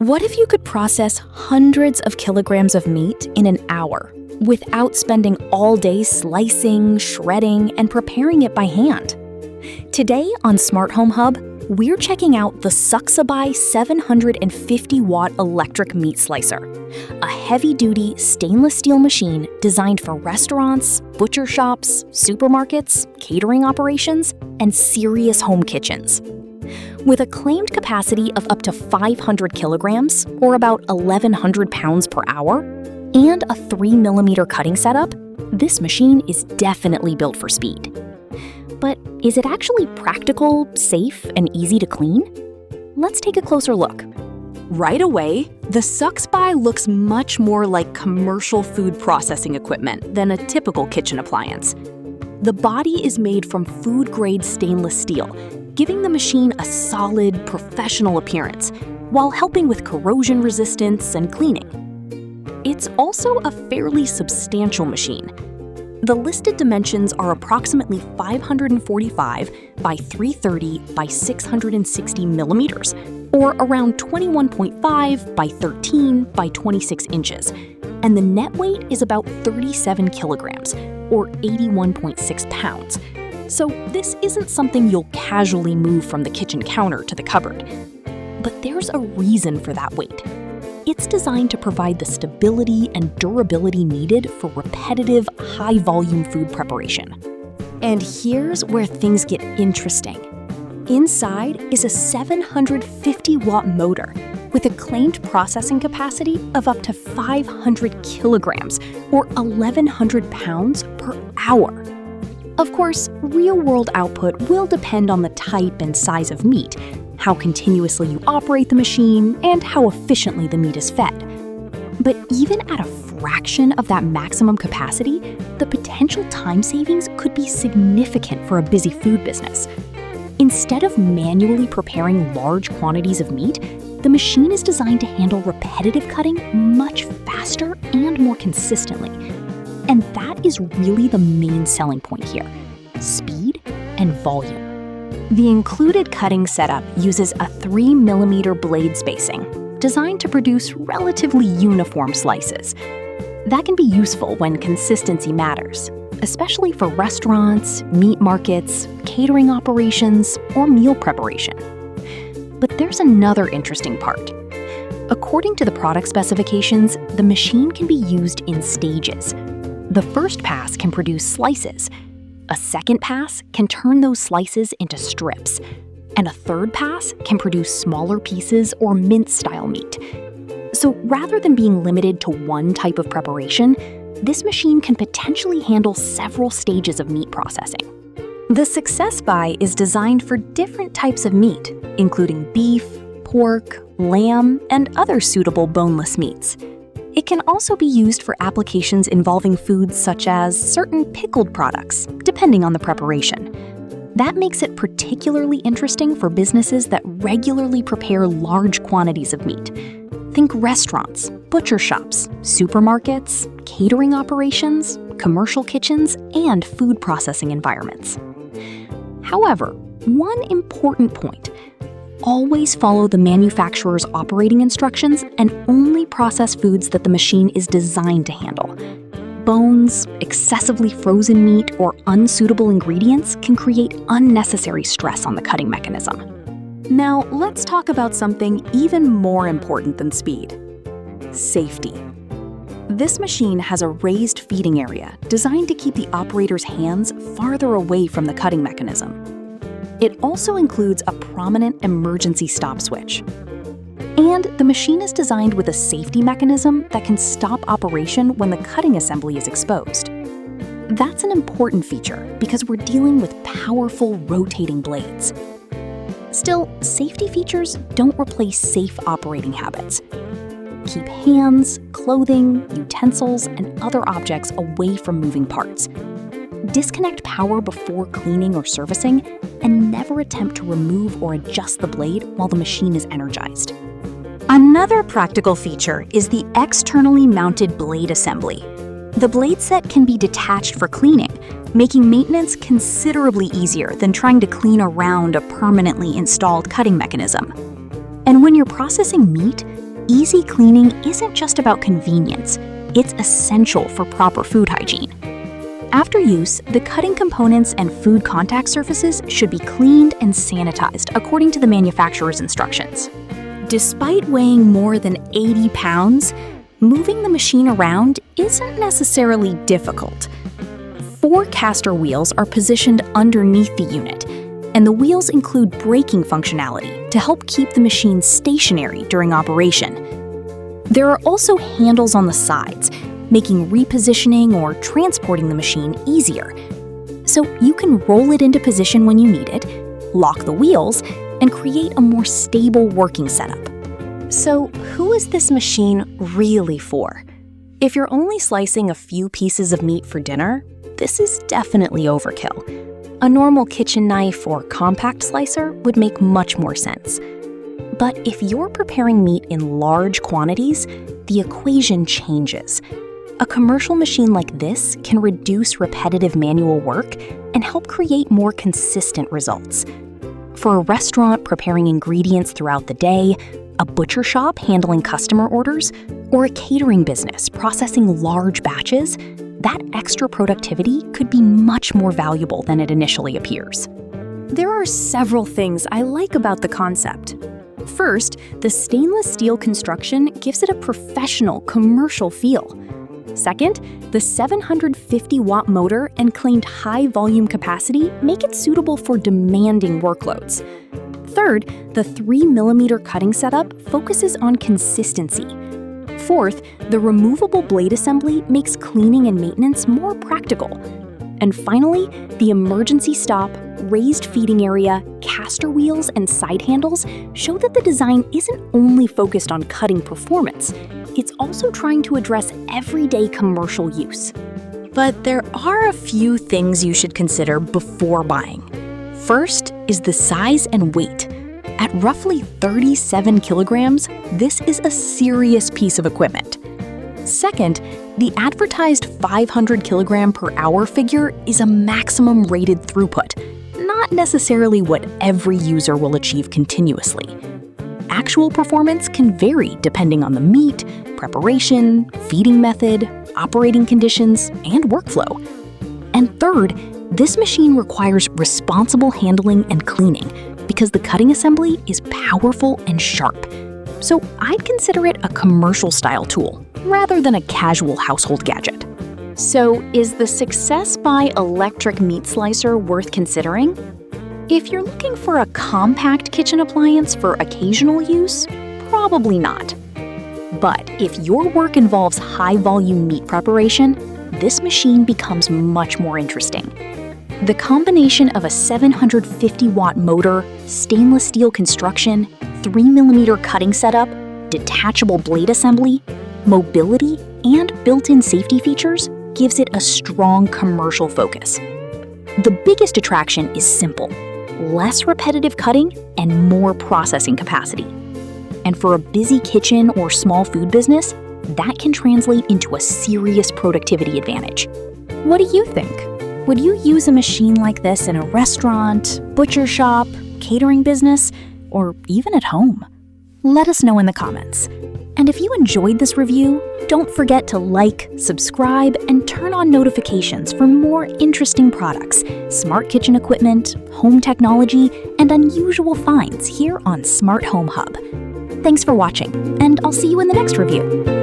What if you could process hundreds of kilograms of meat in an hour without spending all day slicing, shredding, and preparing it by hand? Today on Smart Home Hub, we're checking out the SucceBuy 750-watt electric meat slicer, a heavy-duty stainless steel machine designed for restaurants, butcher shops, supermarkets, catering operations, and serious home kitchens. With a claimed capacity of up to 500 kilograms, or about 1,100 pounds per hour, and a 3mm cutting setup, this machine is definitely built for speed. But is it actually practical, safe, and easy to clean? Let's take a closer look. Right away, the SucceBuy looks much more like commercial food processing equipment than a typical kitchen appliance. The body is made from food-grade stainless steel, giving the machine a solid, professional appearance, while helping with corrosion resistance and cleaning. It's also a fairly substantial machine. The listed dimensions are approximately 545 by 330 by 660 millimeters, or around 21.5 by 13 by 26 inches, and the net weight is about 37 kilograms, or 81.6 pounds. So this isn't something you'll casually move from the kitchen counter to the cupboard. But there's a reason for that weight. It's designed to provide the stability and durability needed for repetitive, high-volume food preparation. And here's where things get interesting. Inside is a 750-watt motor with a claimed processing capacity of up to 500 kilograms, or 1,100 pounds per hour. Of course, real-world output will depend on the type and size of meat, how continuously you operate the machine, and how efficiently the meat is fed. But even at a fraction of that maximum capacity, the potential time savings could be significant for a busy food business. Instead of manually preparing large quantities of meat, the machine is designed to handle repetitive cutting much faster and more consistently. And that is really the main selling point here: speed and volume. The included cutting setup uses a 3mm blade spacing, designed to produce relatively uniform slices. That can be useful when consistency matters, especially for restaurants, meat markets, catering operations, or meal preparation. But there's another interesting part. According to the product specifications, the machine can be used in stages. The first pass can produce slices. A second pass can turn those slices into strips. And a third pass can produce smaller pieces or mince-style meat. So rather than being limited to one type of preparation, this machine can potentially handle several stages of meat processing. The SucceBuy is designed for different types of meat, including beef, pork, lamb, and other suitable boneless meats. It can also be used for applications involving foods such as certain pickled products, depending on the preparation. That makes it particularly interesting for businesses that regularly prepare large quantities of meat. Think restaurants, butcher shops, supermarkets, catering operations, commercial kitchens, and food processing environments. However, one important point: always follow the manufacturer's operating instructions and only process foods that the machine is designed to handle. Bones, excessively frozen meat, or unsuitable ingredients can create unnecessary stress on the cutting mechanism. Now, let's talk about something even more important than speed: safety. This machine has a raised feeding area designed to keep the operator's hands farther away from the cutting mechanism. It also includes a prominent emergency stop switch. And the machine is designed with a safety mechanism that can stop operation when the cutting assembly is exposed. That's an important feature because we're dealing with powerful rotating blades. Still, safety features don't replace safe operating habits. Keep hands, clothing, utensils, and other objects away from moving parts. Disconnect power before cleaning or servicing, and never attempt to remove or adjust the blade while the machine is energized. Another practical feature is the externally mounted blade assembly. The blade set can be detached for cleaning, making maintenance considerably easier than trying to clean around a permanently installed cutting mechanism. And when you're processing meat, easy cleaning isn't just about convenience, it's essential for proper food hygiene. After use, the cutting components and food contact surfaces should be cleaned and sanitized according to the manufacturer's instructions. Despite weighing more than 80 pounds, moving the machine around isn't necessarily difficult. 4 caster wheels are positioned underneath the unit, and the wheels include braking functionality to help keep the machine stationary during operation. There are also handles on the sides, making repositioning or transporting the machine easier. So you can roll it into position when you need it, lock the wheels, and create a more stable working setup. So who is this machine really for? If you're only slicing a few pieces of meat for dinner, this is definitely overkill. A normal kitchen knife or compact slicer would make much more sense. But if you're preparing meat in large quantities, the equation changes. A commercial machine like this can reduce repetitive manual work and help create more consistent results. For a restaurant preparing ingredients throughout the day, a butcher shop handling customer orders, or a catering business processing large batches, that extra productivity could be much more valuable than it initially appears. There are several things I like about the concept. First, the stainless steel construction gives it a professional, commercial feel. Second, the 750-watt motor and claimed high-volume capacity make it suitable for demanding workloads. Third, the 3mm cutting setup focuses on consistency. Fourth, the removable blade assembly makes cleaning and maintenance more practical. And finally, the emergency stop, raised feeding area, caster wheels, and side handles show that the design isn't only focused on cutting performance, it's also trying to address everyday commercial use. But there are a few things you should consider before buying. First is the size and weight. At roughly 37 kilograms, this is a serious piece of equipment. Second, the advertised 500 kilogram per hour figure is a maximum rated throughput, not necessarily what every user will achieve continuously. Actual performance can vary depending on the meat, preparation, feeding method, operating conditions, and workflow. And third, this machine requires responsible handling and cleaning because the cutting assembly is powerful and sharp. So I'd consider it a commercial-style tool rather than a casual household gadget. So is the SucceBuy Electric Meat Slicer worth considering? If you're looking for a compact kitchen appliance for occasional use, probably not. But if your work involves high-volume meat preparation, this machine becomes much more interesting. The combination of a 750-watt motor, stainless steel construction, 3mm cutting setup, detachable blade assembly, mobility, and built-in safety features gives it a strong commercial focus. The biggest attraction is simple: less repetitive cutting and more processing capacity. And for a busy kitchen or small food business, that can translate into a serious productivity advantage. What do you think? Would you use a machine like this in a restaurant, butcher shop, catering business, or even at home? Let us know in the comments. And if you enjoyed this review, don't forget to like, subscribe, and turn on notifications for more interesting products, smart kitchen equipment, home technology, and unusual finds here on Smart Home Hub. Thanks for watching, and I'll see you in the next review.